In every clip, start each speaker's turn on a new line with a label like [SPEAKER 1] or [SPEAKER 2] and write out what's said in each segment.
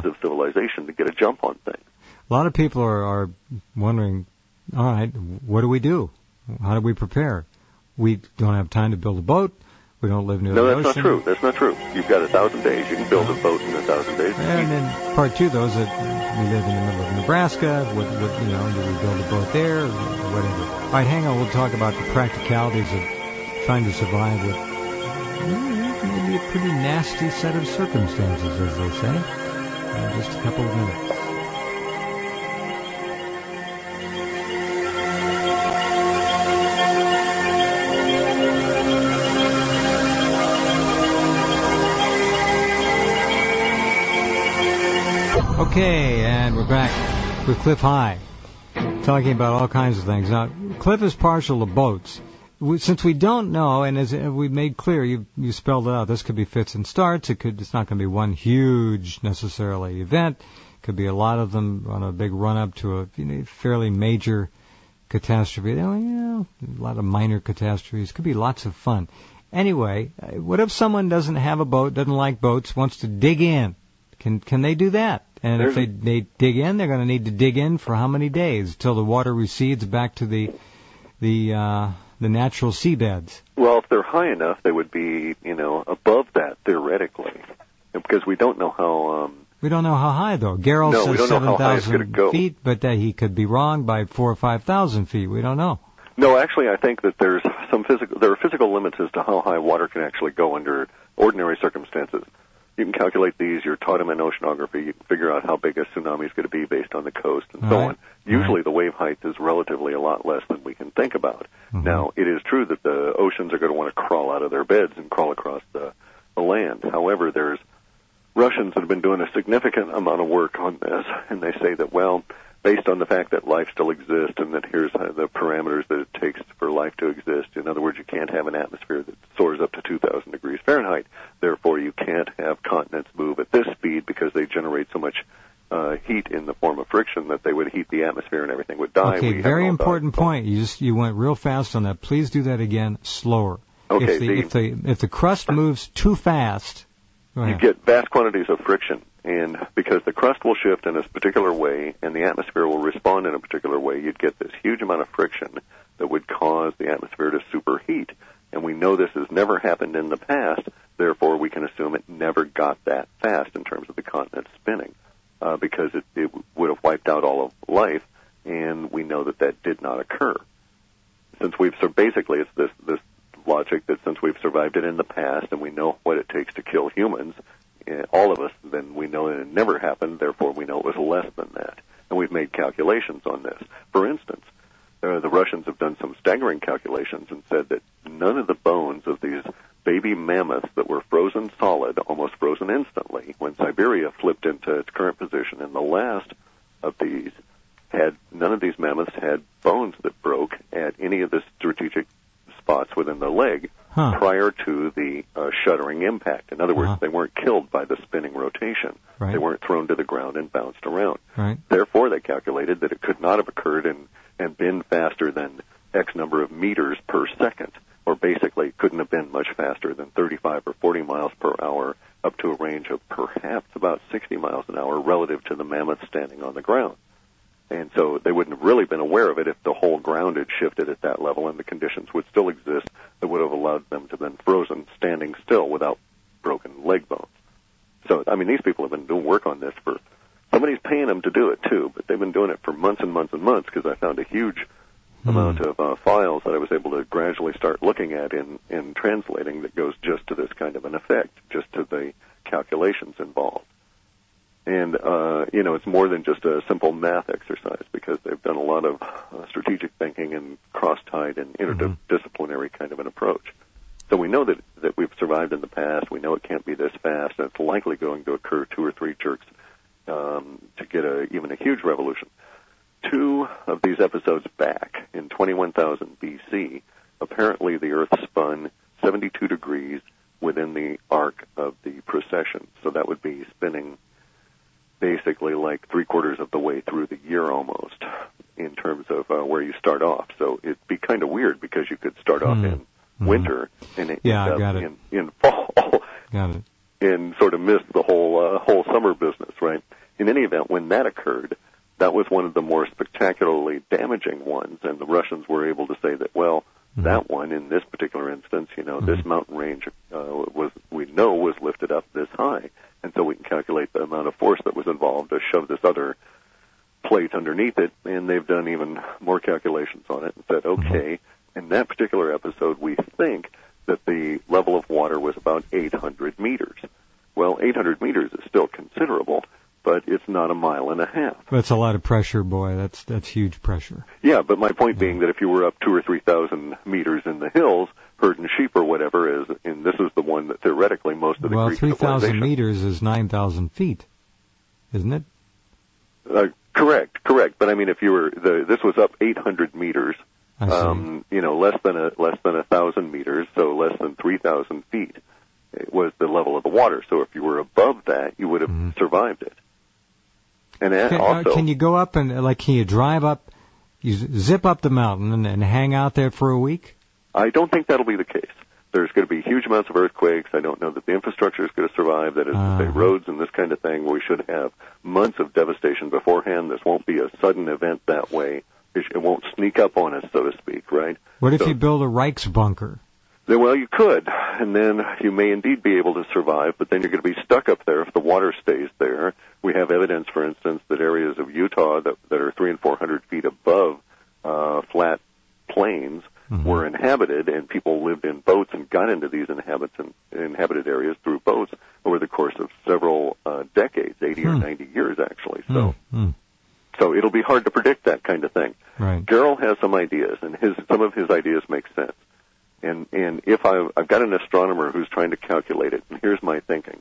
[SPEAKER 1] age of civilization to get a jump on things.
[SPEAKER 2] A lot of people are wondering, all right, what do we do? How do we prepare? We don't have time to build a boat. We don't live near the ocean.
[SPEAKER 1] No, that's not true. That's not true. You've got 1,000 days. You can build a boat in 1,000 days.
[SPEAKER 2] And then part two, those that we live in the middle of Nebraska, do we build a boat there or whatever? All right, hang on. We'll talk about the practicalities of trying to survive with maybe a pretty nasty set of circumstances, as they say, in just a couple of minutes. Okay, and we're back with Clif High, talking about all kinds of things. Now, Clif is partial to boats. Since we don't know, and as we made clear, you spelled it out, this could be fits and starts. It's not going to be one huge, necessarily, event. It could be a lot of them on a big run-up to a fairly major catastrophe. A lot of minor catastrophes. Could be lots of fun. Anyway, what if someone doesn't have a boat, doesn't like boats, wants to dig in? Can they do that? And if they dig in, they're going to need to dig in for how many days till the water recedes back to the natural seabeds?
[SPEAKER 1] Well, if they're high enough, they would be, above that theoretically, because we don't know how.
[SPEAKER 2] We don't know how high though. Gerald says 7,000 feet, but he could be wrong by 4,000 or 5,000 feet. We don't know.
[SPEAKER 1] No, actually, I think that there are physical limits as to how high water can actually go under ordinary circumstances. You can calculate these. You're taught them in oceanography. You can figure out how big a tsunami is going to be based on the coast and so on. Usually the wave height is relatively a lot less than we can think about. Mm-hmm. Now, it is true that the oceans are going to want to crawl out of their beds and crawl across the land. However, there's Russians that have been doing a significant amount of work on this, and they say that, well, based on the fact that life still exists and that here's the parameters that it takes for life to exist. In other words, you can't have an atmosphere that soars up to 2,000 degrees Fahrenheit. Therefore, you can't have continents move at this speed because they generate so much heat in the form of friction that they would heat the atmosphere and everything would die.
[SPEAKER 2] Okay, very important point. You went real fast on that. Please do that again, slower.
[SPEAKER 1] Okay,
[SPEAKER 2] if the crust moves too fast,
[SPEAKER 1] you get vast quantities of friction. And because the crust will shift in a particular way and the atmosphere will respond in a particular way, you'd get this huge amount of friction that would cause the atmosphere to superheat. And we know this has never happened in the past, therefore we can assume it never got that fast in terms of the continent spinning, because it would have wiped out all of life, and we know that did not occur. Since basically it's this logic that since we've survived it in the past and we know what it takes to kill humans, all of us, then we know that it never happened, therefore we know it was less than that. And we've made calculations on this. For instance, the Russians have done some staggering calculations and said that none of the bones of these baby mammoths that were frozen solid, almost frozen instantly, when Siberia flipped into its current position, and the last of these none of these mammoths had bones that broke at any of the strategic spots within the leg prior to the shuddering impact. In other words, they weren't killed by the spinning rotation.
[SPEAKER 2] Right.
[SPEAKER 1] They weren't thrown to the ground and bounced around.
[SPEAKER 2] Right.
[SPEAKER 1] Therefore, they calculated that it could not have occurred and been faster than X number of meters per second, or basically it couldn't have been much faster than 35 or 40 miles per hour up to a range of perhaps about 60 miles an hour relative to the mammoth standing on the ground. And so they wouldn't have really been aware of it if the whole ground had shifted at that level, and the conditions would still exist that would have allowed them to have been frozen standing still without broken leg bones. So, these people have been doing work on this somebody's paying them to do it too, but they've been doing it for months and months and months, because I found a huge amount of files that I was able to gradually start looking at in translating that goes just to this kind of an effect, just to the calculations involved. And, it's more than just a simple math exercise, because they've done a lot of strategic thinking and cross-tied and interdisciplinary kind of an approach. So we know that we've survived in the past. We know it can't be this fast, and it's likely going to occur 2 or 3 jerks to get even a huge revolution. 2 of these episodes back, in 21,000 BC, apparently the Earth spun 72 degrees within the arc of the precession. So that would be spinning basically like 3/4 of the way through the year almost, in terms of where you start off. So it'd be kind of weird, because you could start off in winter and end up in fall.
[SPEAKER 2] Got it.
[SPEAKER 1] and sort of missed the whole summer business, right? In any event, when that occurred, that was one of the more spectacularly damaging ones, and the Russians were able to say that, well, that one, in this particular instance, this mountain range was lifted up this high, and so we can calculate the amount of force that was involved to shove this other plate underneath it, and they've done even more calculations on it and said, okay, in that particular episode, we think that the level of water was about 800 meters. Well, 800 meters is still considerable, but it's not a mile and a half.
[SPEAKER 2] That's a lot of pressure, boy. That's huge pressure.
[SPEAKER 1] Yeah, but my point being that if you were up 2,000 or 3,000 meters in the hills, herding sheep or whatever, and this is the one that theoretically most of the Greek
[SPEAKER 2] 3,000 meters is 9,000 feet, isn't it?
[SPEAKER 1] Correct. But I mean, if you were this was up 800 meters, less than 1,000 meters, so less than 3,000 feet, it was the level of the water. So if you were above that, you would have survived it. And also,
[SPEAKER 2] can you go up and can you drive up, you zip up the mountain and hang out there for a week?
[SPEAKER 1] I don't think that'll be the case. There's going to be huge amounts of earthquakes. I don't know that the infrastructure is going to survive. That is to say, roads and this kind of thing. We should have months of devastation beforehand. This won't be a sudden event that way. It won't sneak up on us, so to speak, right?
[SPEAKER 2] What if you build a Reichsbunker?
[SPEAKER 1] Well, you could, and then you may indeed be able to survive, but then you're going to be stuck up there if the water stays there. We have evidence, for instance, that areas of Utah that are 300 and 400 feet above flat plains were inhabited, and people lived in boats and got into these inhabited areas through boats over the course of several decades, 80 or 90 years, actually. So it'll be hard to predict that kind of thing.
[SPEAKER 2] Right.
[SPEAKER 1] Gerald has some ideas, and some of his ideas make sense. And if I've got an astronomer who's trying to calculate it, and here's my thinking.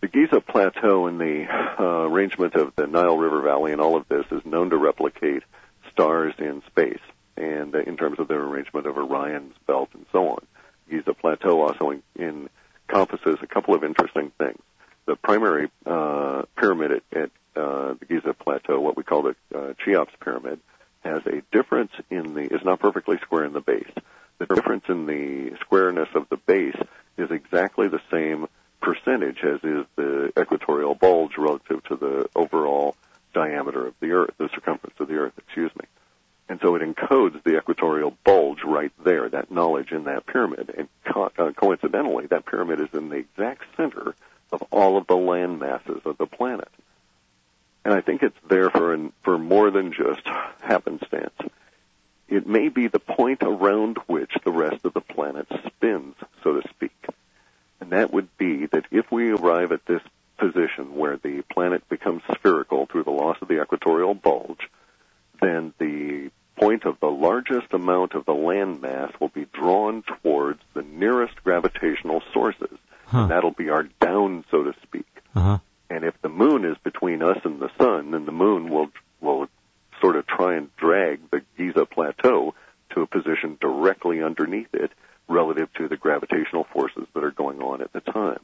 [SPEAKER 1] The Giza Plateau and the arrangement of the Nile River Valley and all of this is known to replicate stars in space, and in terms of their arrangement of Orion's belt and so on. Giza Plateau also encompasses a couple of interesting things. The primary pyramid at the Giza Plateau, what we call the Cheops Pyramid, has a difference is not perfectly square in the base. The difference in the squareness of the base is exactly the same percentage as is the equatorial bulge relative to the overall diameter of the Earth, the circumference of the Earth, excuse me. And so it encodes the equatorial bulge right there, that knowledge in that pyramid. And coincidentally, that pyramid is in the exact center of all of the land masses of the planet. And I think it's there for more than just happenstance. It may be the point around which the rest of the planet spins, so to speak. And that would be that if we arrive at this position where the planet becomes spherical through the loss of the equatorial bulge, then the point of the largest amount of the land mass will be drawn towards the nearest gravitational sources. And that'll be our down, so to speak. And if the moon is between us and the sun, then the moon will sort of try and drag the Giza Plateau to a position directly underneath it relative to the gravitational forces that are going on at the time.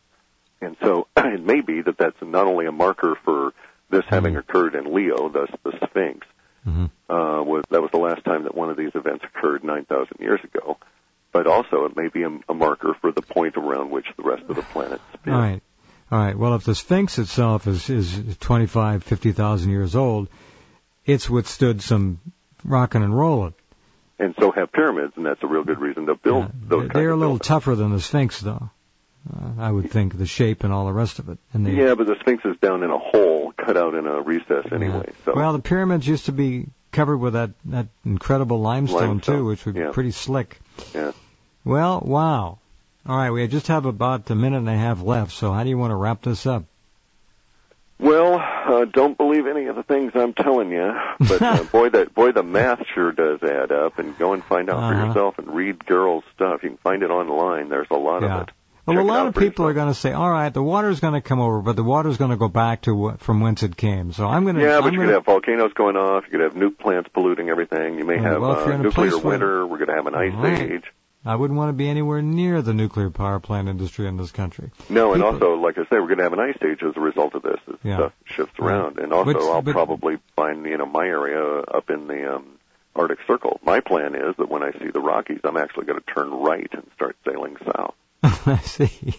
[SPEAKER 1] And so it may be that that's not only a marker for this having occurred in Leo, thus the Sphinx. That was the last time that one of these events occurred 9,000 years ago. But also it may be a marker for the point around which the rest of the planet spins.
[SPEAKER 2] All right. Well, if the Sphinx itself is 25, 50,000 years old, it's withstood some rocking and rolling.
[SPEAKER 1] And so have pyramids, and that's a real good reason to build those kinds of
[SPEAKER 2] They're a little
[SPEAKER 1] buildings.
[SPEAKER 2] tougher than the Sphinx, though. I would think, the shape and all the rest of it. And
[SPEAKER 1] yeah, but the Sphinx is down in a hole, cut out in a recess anyway. So.
[SPEAKER 2] Well, the pyramids used to be covered with that incredible limestone, too, which would be pretty slick.
[SPEAKER 1] Yeah.
[SPEAKER 2] Well, wow. All right, we just have about a minute and a half left, so how do you want to wrap this up?
[SPEAKER 1] Well, don't believe any of the things I'm telling you, but boy, the math sure does add up. And go and find out for yourself and read Gerald's stuff. You can find it online. There's a lot of it.
[SPEAKER 2] Well, a lot of people are going to say, "All right, the water's going to come over, but the water's going to go back to from whence it came." So I'm going to.
[SPEAKER 1] Yeah, but you could have volcanoes going off. You could have nuke plants polluting everything. You may have nuclear winter. We're going to have an ice age.
[SPEAKER 2] I wouldn't want to be anywhere near the nuclear power plant industry in this country.
[SPEAKER 1] No, and also, like I say, we're going to have an ice age as a result of this. As stuff shifts around. And also, I'll probably find, my area up in the Arctic Circle. My plan is that when I see the Rockies, I'm actually going to turn right and start sailing south.
[SPEAKER 2] I see.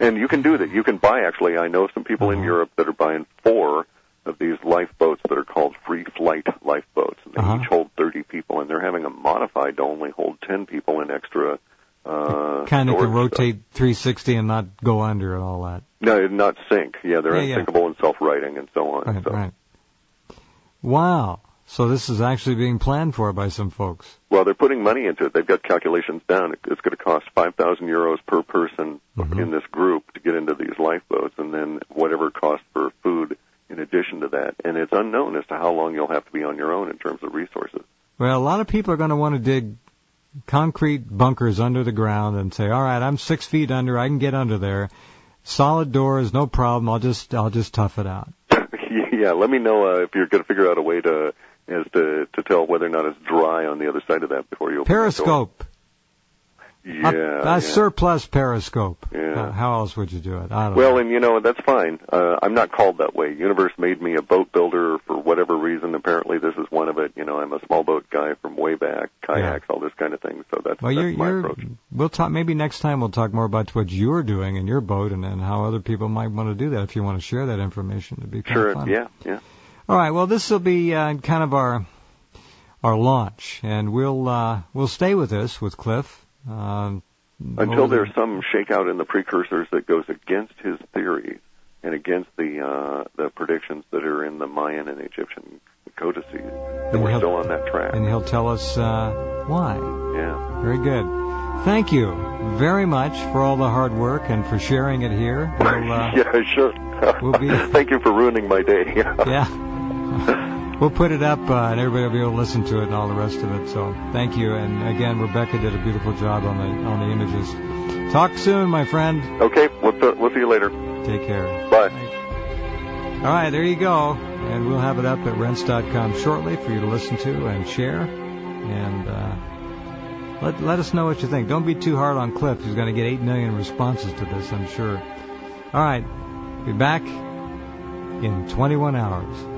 [SPEAKER 1] And you can do that. You can buy, actually, I know some people in Europe that are buying 4 of these lifeboats that are called free flight lifeboats. And they each hold 30 people, and they're having them modified to only hold 10 people in extra
[SPEAKER 2] kind of can rotate 360 and not go under and all that.
[SPEAKER 1] No, not sink. Yeah, they're unsinkable and self-righting and so on.
[SPEAKER 2] Right, right. Wow. So this is actually being planned for by some folks.
[SPEAKER 1] Well, they're putting money into it. They've got calculations down. It's going to cost 5,000 euros per person in this group to get into these lifeboats, and then whatever cost for food in addition to that. And it's unknown as to how long you'll have to be on your own in terms of resources.
[SPEAKER 2] Well, a lot of people are going to want to dig concrete bunkers under the ground and say, all right, I'm 6 feet under. I can get under there. Solid doors, no problem. I'll just tough it out.
[SPEAKER 1] Yeah, let me know if you're going to figure out a way to tell whether or not it's dry on the other side of that before you open
[SPEAKER 2] Periscope.
[SPEAKER 1] Yeah.
[SPEAKER 2] Surplus periscope.
[SPEAKER 1] Yeah.
[SPEAKER 2] How else would you do it? I don't know.
[SPEAKER 1] Well, and that's fine. I'm not called that way. Universe made me a boat builder for whatever reason. Apparently this is one of it. I'm a small boat guy from way back, kayaks, all this kind of thing. So that's my approach.
[SPEAKER 2] We'll talk, maybe next time we'll talk more about what you're doing in your boat and how other people might want to do that if you want to share that information. It'd be kind of fun.
[SPEAKER 1] Yeah.
[SPEAKER 2] All right, well, this will be kind of our launch, and we'll stay with this with Clif.
[SPEAKER 1] Until there's some shakeout in the precursors that goes against his theories and against the predictions that are in the Mayan and Egyptian codices, and we're still on that track.
[SPEAKER 2] And he'll tell us why.
[SPEAKER 1] Yeah.
[SPEAKER 2] Very good. Thank you very much for all the hard work and for sharing it here.
[SPEAKER 1] Yeah, sure. Thank you for ruining my day.
[SPEAKER 2] Yeah. We'll put it up, and everybody will be able to listen to it and all the rest of it. So thank you. And again, Rebecca did a beautiful job on the images. Talk soon, my friend.
[SPEAKER 1] Okay, we'll see you later.
[SPEAKER 2] Take care.
[SPEAKER 1] Bye.
[SPEAKER 2] All right, there you go. And we'll have it up at Rense.com shortly for you to listen to and share. And let us know what you think. Don't be too hard on Clif. He's going to get 8 million responses to this, I'm sure. All right, be back in 21 hours.